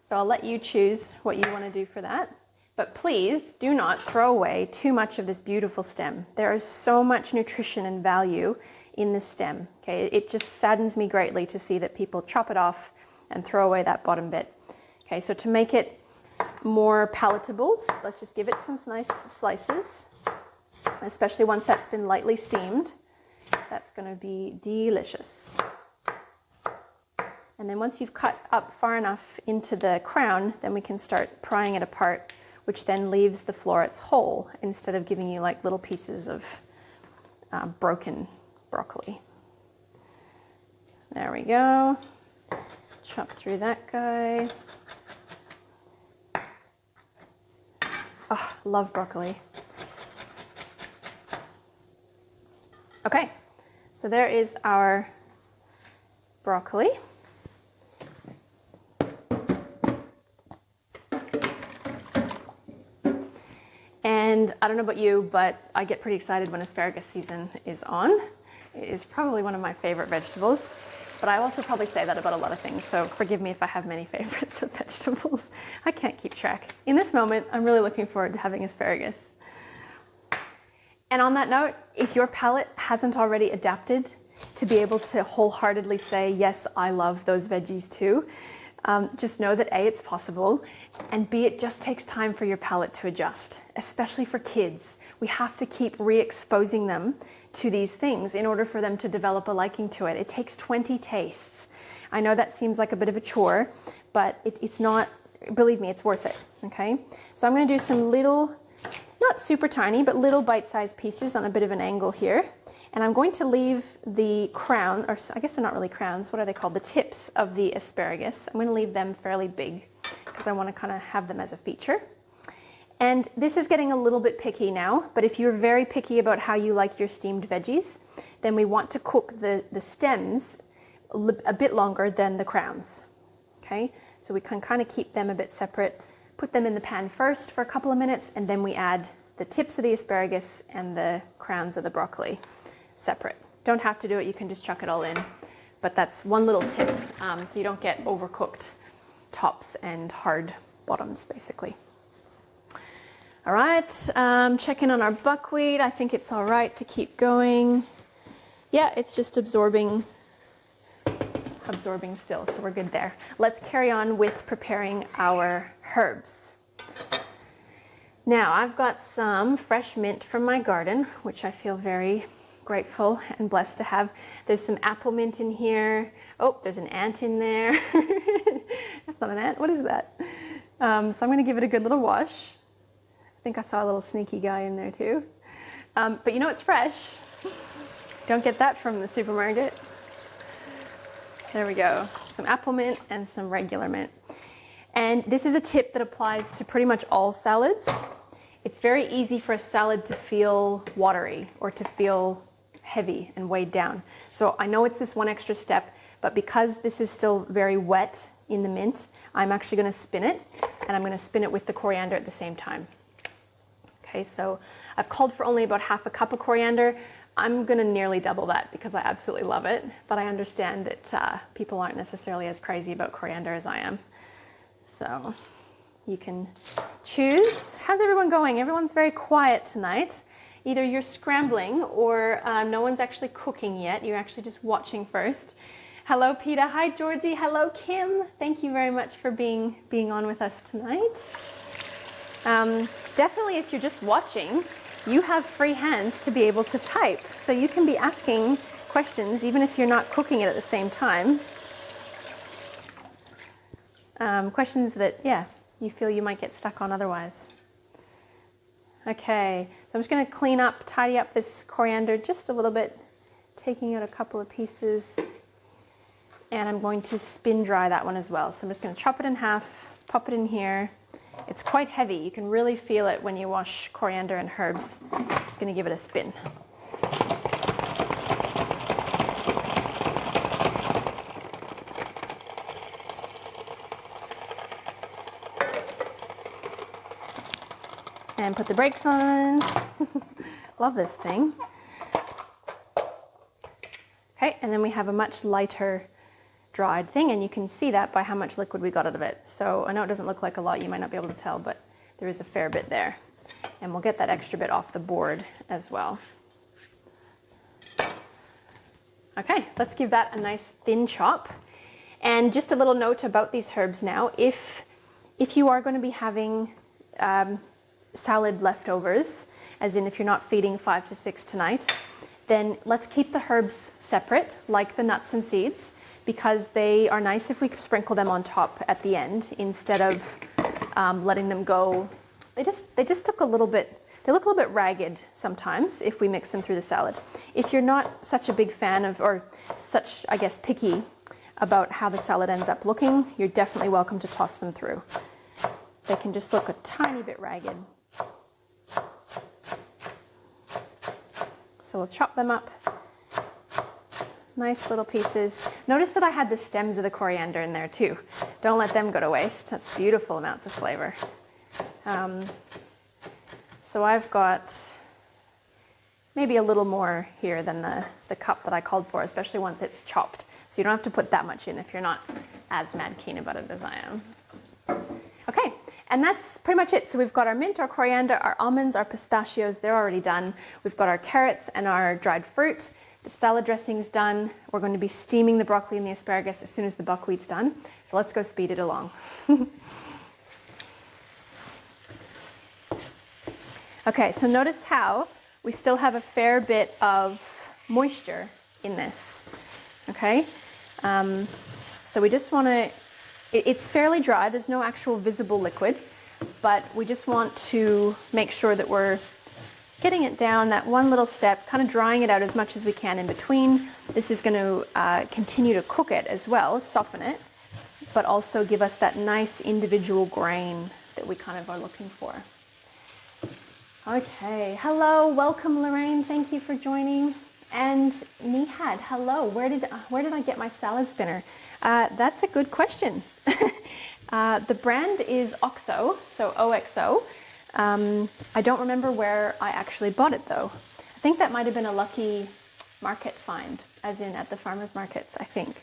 S1: So I'll let you choose what you want to do for that. But please do not throw away too much of this beautiful stem. There is so much nutrition and value in this stem. Okay? It just saddens me greatly to see that people chop it off and throw away that bottom bit. Okay, so to make it more palatable, let's just give it some nice slices, especially once that's been lightly steamed. That's going to be delicious. And then once you've cut up far enough into the crown, then we can start prying it apart, which then leaves the florets whole instead of giving you like little pieces of broken broccoli. There we go. Chop through that guy. Oh, love broccoli. Okay, so there is our broccoli. And I don't know about you, but I get pretty excited when asparagus season is on. It is probably one of my favorite vegetables. But I also probably say that about a lot of things, so forgive me if I have many favorites of vegetables. I can't keep track. In this moment, I'm really looking forward to having asparagus. And on that note, if your palate hasn't already adapted to be able to wholeheartedly say, yes, I love those veggies too, just know that A, it's possible, and B, it just takes time for your palate to adjust, especially for kids. We have to keep re-exposing them to these things in order for them to develop a liking to it. It takes 20 tastes. I know that seems like a bit of a chore, but it's not, believe me, it's worth it, okay? So I'm gonna do some little, not super tiny, but little bite-sized pieces on a bit of an angle here. And I'm going to leave the crown, or I guess they're not really crowns, what are they called? The tips of the asparagus. I'm gonna leave them fairly big because I wanna kind of have them as a feature. And this is getting a little bit picky now, but if you're very picky about how you like your steamed veggies, then we want to cook the stems a bit longer than the crowns, okay? So we can kind of keep them a bit separate, put them in the pan first for a couple of minutes, and then we add the tips of the asparagus and the crowns of the broccoli separate. Don't have to do it, you can just chuck it all in. But that's one little tip, so you don't get overcooked tops and hard bottoms, basically. All right, check in on our buckwheat. I think it's all right to keep going. Yeah, it's just absorbing still, so we're good there. Let's carry on with preparing our herbs. Now, I've got some fresh mint from my garden, which I feel very grateful and blessed to have. There's some apple mint in here. Oh, there's an ant in there. That's not an ant, what is that? So I'm gonna give it a good little wash. I think I saw a little sneaky guy in there too. But you know it's fresh. Don't get that from the supermarket. There we go. Some apple mint and some regular mint. And this is a tip that applies to pretty much all salads. It's very easy for a salad to feel watery or to feel heavy and weighed down. So I know it's this one extra step, but because this is still very wet in the mint, I'm actually gonna spin it, and I'm gonna spin it with the coriander at the same time. Okay, so I've called for only about half a cup of coriander. I'm gonna nearly double that because I absolutely love it, but I understand that people aren't necessarily as crazy about coriander as I am. So you can choose. How's everyone going? Everyone's very quiet tonight. Either you're scrambling or no one's actually cooking yet. You're actually just watching first. Hello, Peter. Hi, Georgie. Hello, Kim. Thank you very much for being on with us tonight. Definitely, if you're just watching, you have free hands to be able to type. So you can be asking questions even if you're not cooking it at the same time. Questions that, yeah, you feel you might get stuck on otherwise. Okay, so I'm just going to clean up, tidy up this coriander just a little bit, taking out a couple of pieces, and I'm going to spin dry that one as well. So I'm just going to chop it in half, pop it in here. It's quite heavy. You can really feel it when you wash coriander and herbs. I'm just going to give it a spin. And put the brakes on. Love this thing. Okay, and then we have a much lighter dried thing, and you can see that by how much liquid we got out of it. So I know it doesn't look like a lot, you might not be able to tell, but there is a fair bit there. And we'll get that extra bit off the board as well. Okay, let's give that a nice thin chop. And just a little note about these herbs now. If you are going to be having salad leftovers, as in if you're not feeding 5 to 6 tonight, then let's keep the herbs separate, like the nuts and seeds, because they are nice if we sprinkle them on top at the end instead of letting them go. They just look a little bit ragged sometimes if we mix them through the salad. If you're not such a big fan of, or such, I guess, picky about how the salad ends up looking, you're definitely welcome to toss them through. They can just look a tiny bit ragged. So we'll chop them up. Nice little pieces. Notice that I had the stems of the coriander in there too. Don't let them go to waste. That's beautiful amounts of flavor. So I've got maybe a little more here than the cup that I called for, especially once it's chopped. So you don't have to put that much in if you're not as mad keen about it as I am. Okay, and that's pretty much it. So we've got our mint, our coriander, our almonds, our pistachios, they're already done. We've got our carrots and our dried fruit. The salad dressing's done. We're going to be steaming the broccoli and the asparagus as soon as the buckwheat's done. So let's go speed it along. Okay, so notice how we still have a fair bit of moisture in this. Okay, so we just want to, it's fairly dry, there's no actual visible liquid, but we just want to make sure that we're getting it down that one little step, kind of drying it out as much as we can in between. This is going to continue to cook it as well, soften it, but also give us that nice individual grain that we kind of are looking for. Okay, hello, welcome Lorraine, thank you for joining. And Nihad, hello, where did I get my salad spinner? That's a good question. The brand is OXO, so OXO. I don't remember where I actually bought it though. I think that might have been a lucky market find, as in at the farmers markets, I think.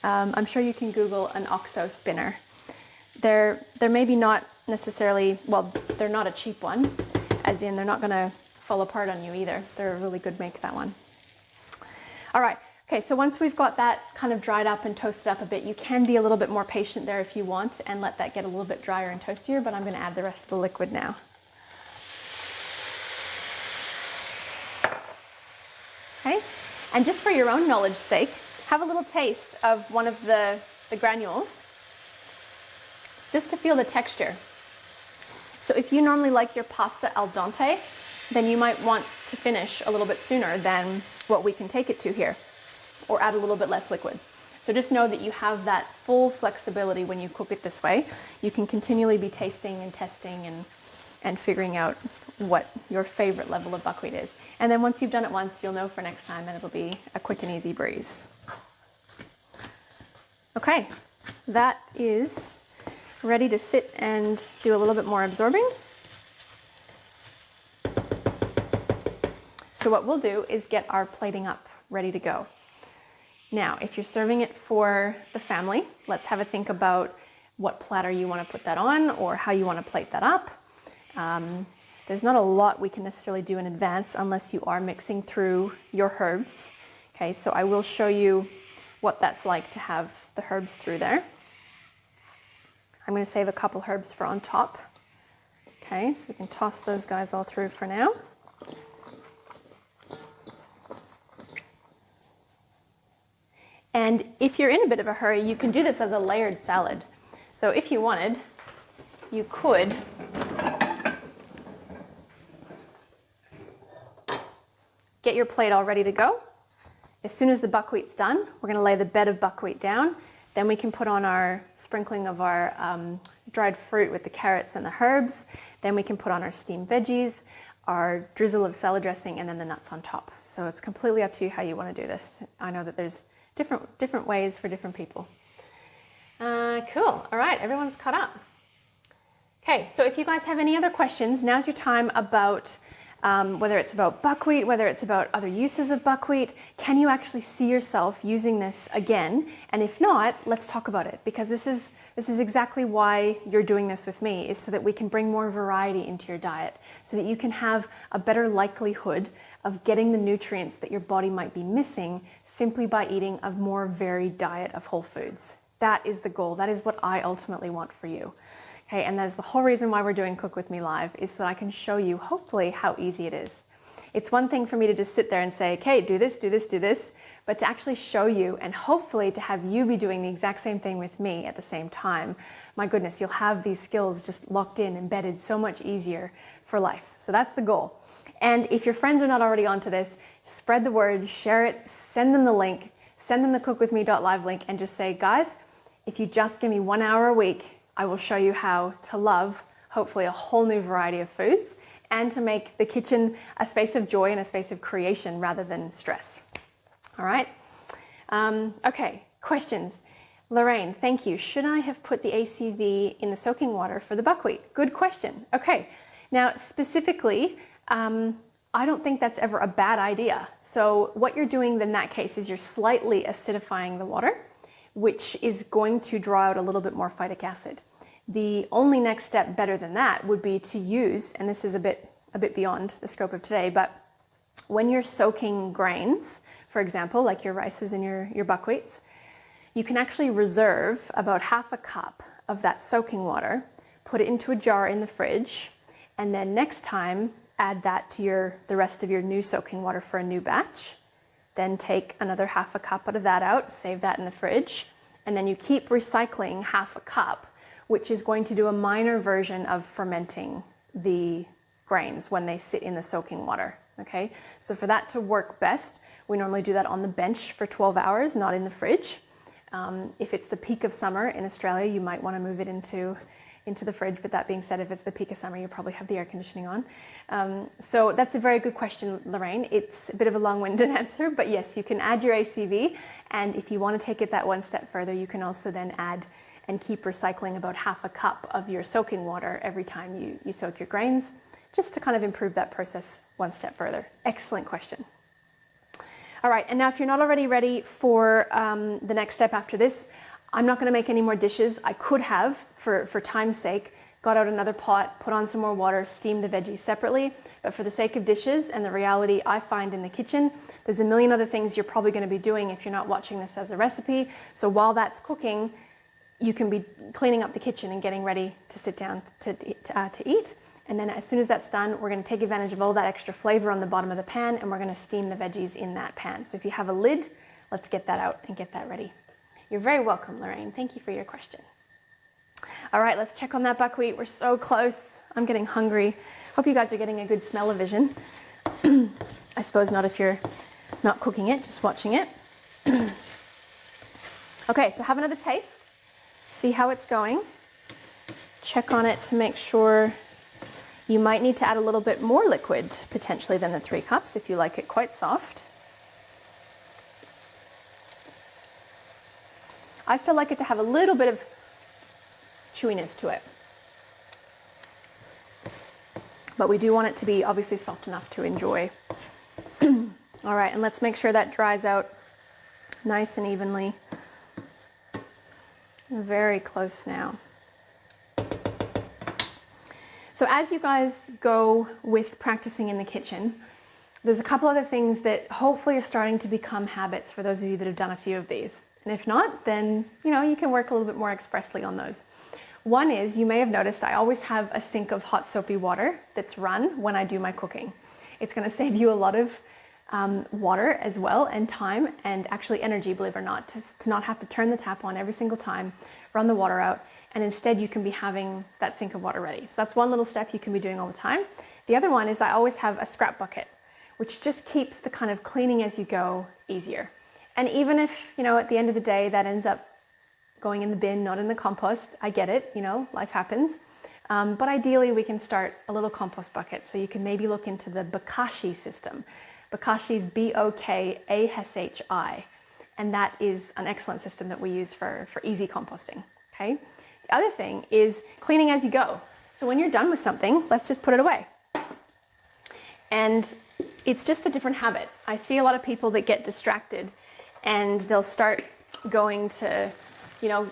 S1: I'm sure you can Google an OXO spinner. They're maybe not necessarily, well, they're not a cheap one, as in they're not gonna fall apart on you either. They're a really good make, that one. All right, okay, so once we've got that kind of dried up and toasted up a bit, you can be a little bit more patient there if you want and let that get a little bit drier and toastier, but I'm gonna add the rest of the liquid now. Okay, and just for your own knowledge's sake, have a little taste of one of the granules, just to feel the texture. So if you normally like your pasta al dente, then you might want to finish a little bit sooner than what we can take it to here, or add a little bit less liquid. So just know that you have that full flexibility when you cook it this way. You can continually be tasting and testing and figuring out what your favorite level of buckwheat is. And then once you've done it once, you'll know for next time and it'll be a quick and easy breeze. Okay, that is ready to sit and do a little bit more absorbing. So what we'll do is get our plating up ready to go. Now, if you're serving it for the family, let's have a think about what platter you want to put that on or how you want to plate that up. There's not a lot we can necessarily do in advance unless you are mixing through your herbs. Okay, so I will show you what that's like to have the herbs through there. I'm going to save a couple herbs for on top. Okay, so we can toss those guys all through for now. And if you're in a bit of a hurry, you can do this as a layered salad. So if you wanted, you could get your plate all ready to go. As soon as the buckwheat's done, we're going to lay the bed of buckwheat down. Then we can put on our sprinkling of our dried fruit with the carrots and the herbs. Then we can put on our steamed veggies, our drizzle of salad dressing, and then the nuts on top. So it's completely up to you how you want to do this. I know that there's different ways for different people. Cool. All right, everyone's caught up. Okay, so if you guys have any other questions, now's your time about whether it's about buckwheat, whether it's about other uses of buckwheat. Can you actually see yourself using this again? And if not, let's talk about it, because this is exactly why you're doing this with me, is so that we can bring more variety into your diet, so that you can have a better likelihood of getting the nutrients that your body might be missing simply by eating a more varied diet of whole foods. That is the goal. That is what I ultimately want for you. Okay, and that's the whole reason why we're doing Cook With Me Live, is so that I can show you, hopefully, how easy it is. It's one thing for me to just sit there and say, okay, do this, do this, do this, but to actually show you and hopefully to have you be doing the exact same thing with me at the same time, my goodness, you'll have these skills just locked in, embedded so much easier for life. So that's the goal. And if your friends are not already onto this, spread the word, share it, send them the link, send them the cookwithme.live link, and just say, guys, if you just give me 1 hour a week, I will show you how to love, hopefully, a whole new variety of foods and to make the kitchen a space of joy and a space of creation rather than stress. All right? Okay, questions. Lorraine, thank you. Should I have put the ACV in the soaking water for the buckwheat? Good question. Okay, now specifically, I don't think that's ever a bad idea. So what you're doing in that case is you're slightly acidifying the water, which is going to draw out a little bit more phytic acid. The only next step better than that would be to use, and this is a bit beyond the scope of today, but when you're soaking grains, for example, like your rices and your buckwheats, you can actually reserve about half a cup of that soaking water, put it into a jar in the fridge, and then next time add that to the rest of your new soaking water for a new batch. Then take another half a cup out of that out, save that in the fridge, and then you keep recycling half a cup, which is going to do a minor version of fermenting the grains when they sit in the soaking water. Okay, so for that to work best, we normally do that on the bench for 12 hours, not in the fridge. If it's the peak of summer in Australia, you might want to move it into the fridge, but that being said, if it's the peak of summer, you probably have the air conditioning on. So that's a very good question, Lorraine. It's a bit of a long-winded answer, but yes, you can add your ACV, and if you want to take it that one step further, you can also then add and keep recycling about half a cup of your soaking water every time you soak your grains, just to kind of improve that process one step further. Excellent question. All right, and now if you're not already ready for the next step after this, I'm not going to make any more dishes. I could have, for time's sake, got out another pot, put on some more water, steamed the veggies separately. But for the sake of dishes and the reality I find in the kitchen, there's a million other things you're probably going to be doing if you're not watching this as a recipe. So while that's cooking, you can be cleaning up the kitchen and getting ready to sit down to eat. And then as soon as that's done, we're going to take advantage of all that extra flavor on the bottom of the pan, and we're going to steam the veggies in that pan. So if you have a lid, let's get that out and get that ready. You're very welcome, Lorraine. Thank you for your question. All right, let's check on that buckwheat. We're so close. I'm getting hungry. Hope you guys are getting a good smell of vision. I suppose not if you're not cooking it, just watching it. Okay, so have another taste. See how it's going. Check on it to make sure. You might need to add a little bit more liquid, potentially, than the 3 cups if you like it quite soft. I still like it to have a little bit of chewiness to it. But we do want it to be obviously soft enough to enjoy. All right, and let's make sure that dries out nice and evenly. Very close now. So as you guys go with practicing in the kitchen, there's a couple other things that hopefully are starting to become habits for those of you that have done a few of these. And if not, then you can work a little bit more expressly on those. One is, you may have noticed, I always have a sink of hot soapy water that's run when I do my cooking. It's going to save you a lot of water as well, and time, and actually energy, believe it or not, to not have to turn the tap on every single time, run the water out, and instead you can be having that sink of water ready. So that's one little step you can be doing all the time. The other one is I always have a scrap bucket, which just keeps the kind of cleaning as you go easier. And even if, at the end of the day that ends up going in the bin, not in the compost, I get it, life happens. But ideally we can start a little compost bucket. So you can maybe look into the Bokashi system. Bokashi's B-O-K-A-S-H-I. And that is an excellent system that we use for easy composting, okay? The other thing is cleaning as you go. So when you're done with something, let's just put it away. And it's just a different habit. I see a lot of people that get distracted and they'll start going to, get on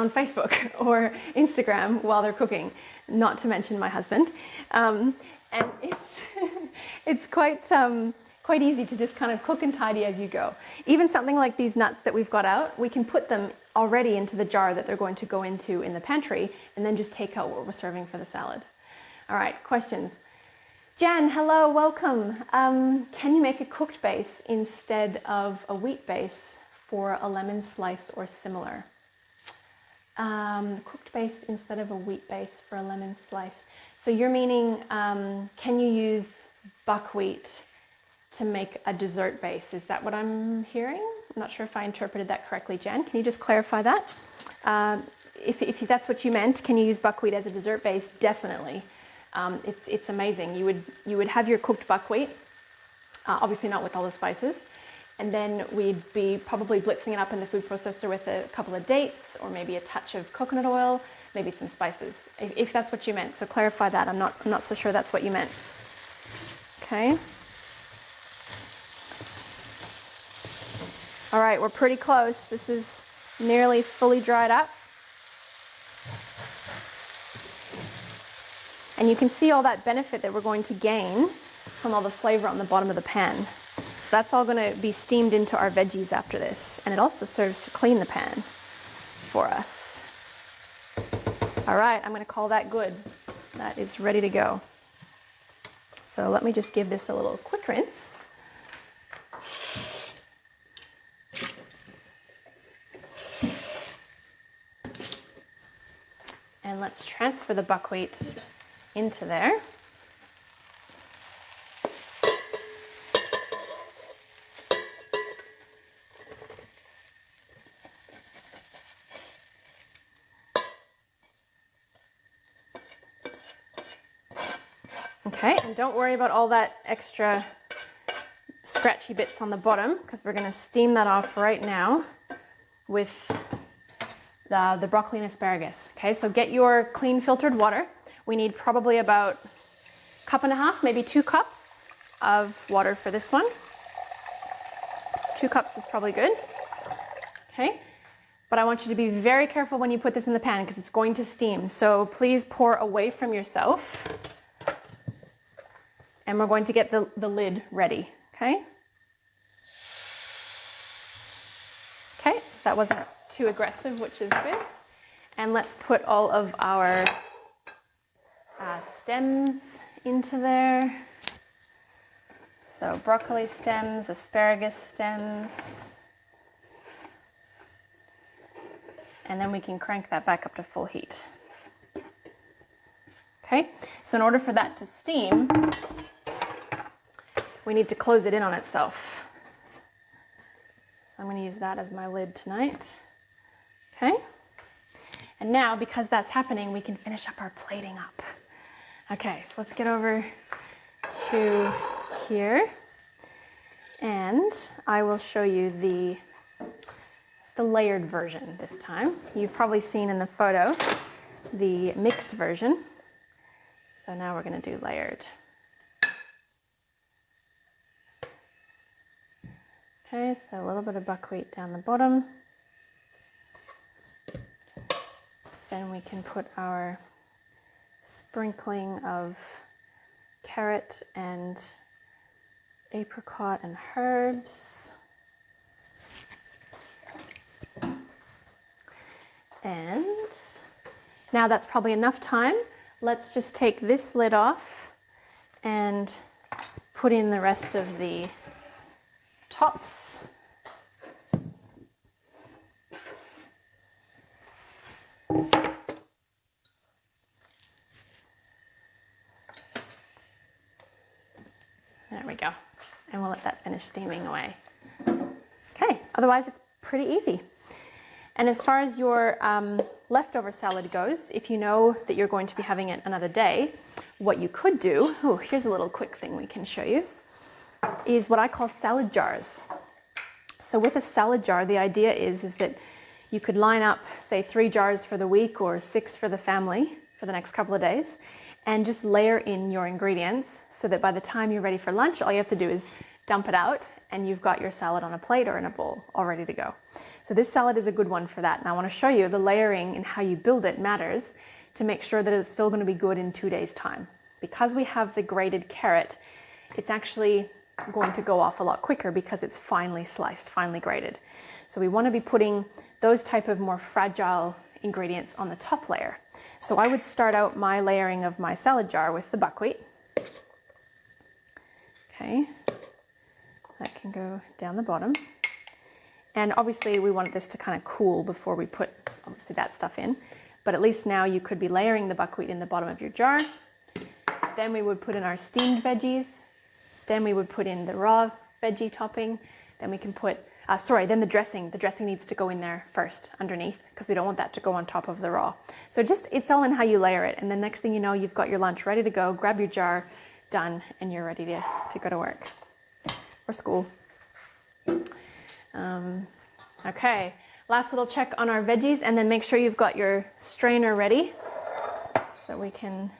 S1: Facebook or Instagram while they're cooking, not to mention my husband. And it's quite easy to just kind of cook and tidy as you go. Even something like these nuts that we've got out, we can put them already into the jar that they're going to go into in the pantry, and then just take out what we're serving for the salad. All right, questions. Jan, hello, welcome. Can you make a cooked base instead of a wheat base for a lemon slice or similar? Cooked base instead of a wheat base for a lemon slice. So you're meaning, can you use buckwheat to make a dessert base? Is that what I'm hearing? I'm not sure if I interpreted that correctly, Jan. Can you just clarify that? If that's what you meant, can you use buckwheat as a dessert base? Definitely. It's amazing. You would have your cooked buckwheat, obviously not with all the spices, and then we'd be probably blitzing it up in the food processor with a couple of dates or maybe a touch of coconut oil, maybe some spices, if that's what you meant. So clarify that. I'm not so sure that's what you meant. Okay. All right, we're pretty close. This is nearly fully dried up. And you can see all that benefit that we're going to gain from all the flavor on the bottom of the pan. So that's all going to be steamed into our veggies after this. And it also serves to clean the pan for us. All right, I'm going to call that good. That is ready to go. So let me just give this a little quick rinse. And let's transfer the buckwheat into there. Okay, and don't worry about all that extra scratchy bits on the bottom, because we're going to steam that off right now with the broccoli and asparagus. Okay, so get your clean filtered water. We need probably about a cup and a half, maybe 2 cups of water for this one. 2 cups is probably good. Okay, but I want you to be very careful when you put this in the pan because it's going to steam. So please pour away from yourself. And we're going to get the lid ready, okay? Okay, that wasn't too aggressive, which is good. And let's put all of our stems into there. So broccoli stems, asparagus stems. And then we can crank that back up to full heat. Okay, so in order for that to steam, we need to close it in on itself. So I'm going to use that as my lid tonight. Okay, and now because that's happening, we can finish up our plating up. Okay, so let's get over to here, and I will show you the layered version this time. You've probably seen in the photo the mixed version. So now we're going to do layered. Okay, so a little bit of buckwheat down the bottom. Then we can put our sprinkling of carrot and apricot and herbs. And now that's probably enough time. Let's just take this lid off and put in the rest of the tops. There we go. And we'll let that finish steaming away. Okay, otherwise it's pretty easy. And as far as your leftover salad goes, if you know that you're going to be having it another day, what you could do, oh, here's a little quick thing we can show you, is what I call salad jars. So with a salad jar, the idea is that you could line up, say, 3 jars for the week or 6 for the family for the next couple of days, and just layer in your ingredients so that by the time you're ready for lunch, all you have to do is dump it out and you've got your salad on a plate or in a bowl all ready to go. So this salad is a good one for that. And I want to show you the layering and how you build it matters to make sure that it's still going to be good in 2 days' time. Because we have the grated carrot, it's actually going to go off a lot quicker because it's finely sliced, finely grated. So we want to be putting those type of more fragile ingredients on the top layer. So I would start out my layering of my salad jar with the buckwheat. Okay, that can go down the bottom. And obviously we want this to kind of cool before we put obviously that stuff in. But at least now you could be layering the buckwheat in the bottom of your jar. Then we would put in our steamed veggies. Then we would put in the raw veggie topping. Then we can put, then the dressing. The dressing needs to go in there first underneath because we don't want that to go on top of the raw. So it's all in how you layer it. And the next thing you know, you've got your lunch ready to go. Grab your jar, done, and you're ready to go to work or school. Okay, last little check on our veggies, and then make sure you've got your strainer ready so we can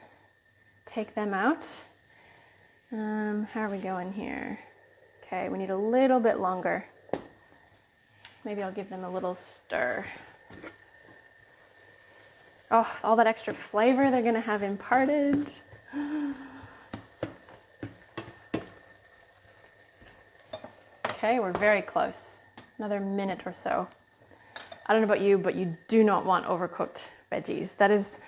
S1: take them out. How are we going here? Okay, we need a little bit longer. Maybe I'll give them a little stir. Oh, all that extra flavor they're gonna have imparted. Okay, we're very close. Another minute or so. I don't know about you, but you do not want overcooked veggies. That is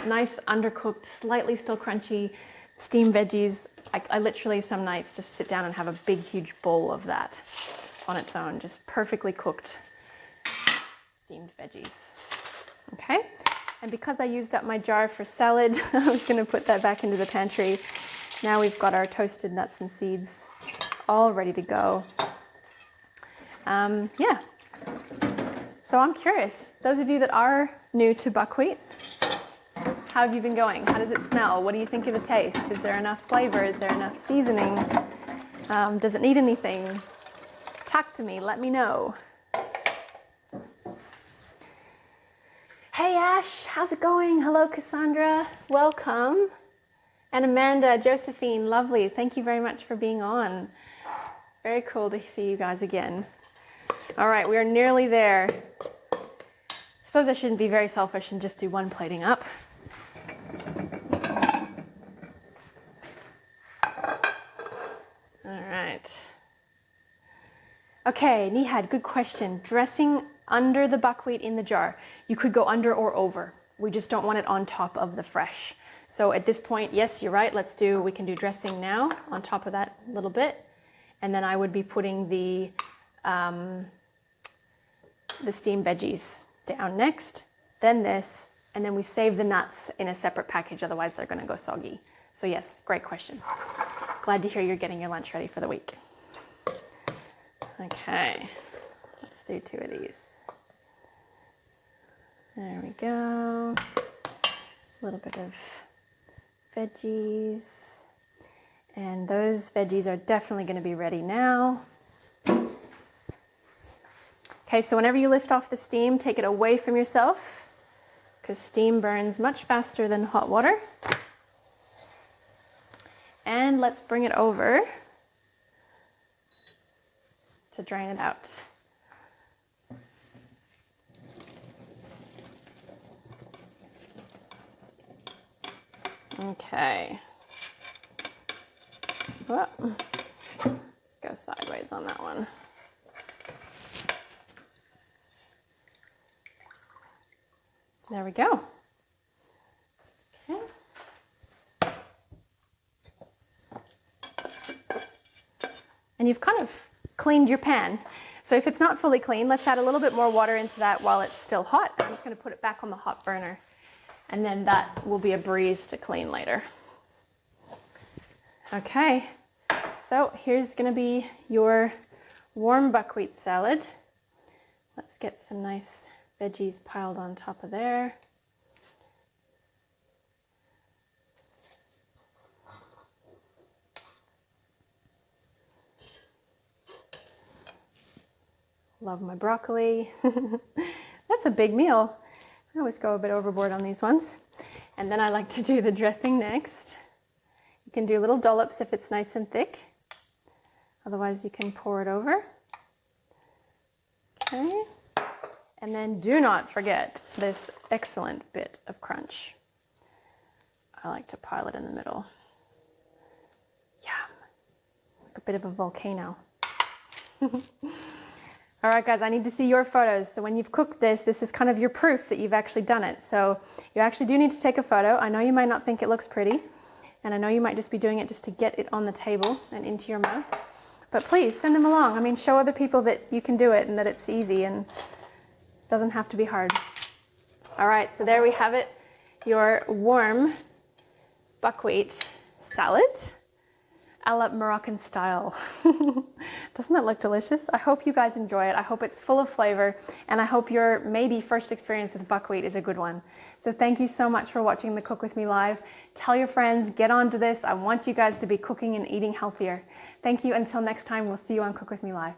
S1: nice, undercooked, slightly still crunchy, steamed veggies. I literally some nights just sit down and have a big, huge bowl of that on its own, just perfectly cooked steamed veggies. Okay, and because I used up my jar for salad, I was gonna put that back into the pantry. Now we've got our toasted nuts and seeds all ready to go. Yeah. So I'm curious, those of you that are new to buckwheat, how have you been going? How does it smell? What do you think of the taste? Is there enough flavor? Is there enough seasoning? Does it need anything? Talk to me, let me know. Hey Ash, how's it going? Hello Cassandra, welcome. And Amanda, Josephine, lovely. Thank you very much for being on. Very cool to see you guys again. All right, we are nearly there. I suppose I shouldn't be very selfish and just do one plating up. All right. Okay, Nihad, good question. Dressing under the buckwheat in the jar. You could go under or over. We just don't want it on top of the fresh. So at this point, yes, you're right. We can do dressing now on top of that a little bit. And then I would be putting the steamed veggies down next, then this, and then we save the nuts in a separate package, otherwise they're gonna go soggy. So yes, great question. Glad to hear you're getting your lunch ready for the week. Okay, let's do 2 of these. There we go. A little bit of veggies. And those veggies are definitely gonna be ready now. Okay, so whenever you lift off the steam, take it away from yourself because steam burns much faster than hot water. And let's bring it over to drain it out. Okay. Whoa. Let's go sideways on that one. There we go. Okay. And you've kind of cleaned your pan. So if it's not fully clean, let's add a little bit more water into that while it's still hot. I'm just going to put it back on the hot burner. And then that will be a breeze to clean later. Okay. So here's going to be your warm buckwheat salad. Let's get some nice veggies piled on top of there. Love my broccoli. That's a big meal. I always go a bit overboard on these ones. And then I like to do the dressing next. You can do little dollops if it's nice and thick. Otherwise you can pour it over. Okay. And then do not forget this excellent bit of crunch. I like to pile it in the middle. Yum. Like a bit of a volcano. All right, guys, I need to see your photos. So when you've cooked this, this is kind of your proof that you've actually done it. So you actually do need to take a photo. I know you might not think it looks pretty, and I know you might just be doing it just to get it on the table and into your mouth. But please send them along. I mean, show other people that you can do it and that it's easy and doesn't have to be hard. All right, so there we have it, your warm buckwheat salad a la Moroccan style. Doesn't that look delicious? I hope you guys enjoy it. I hope it's full of flavor, and I hope your maybe first experience with buckwheat is a good one. So thank you so much for watching the Cook With Me Live. Tell your friends, get onto this. I want you guys to be cooking and eating healthier. Thank you. Until next time, we'll see you on Cook With Me Live.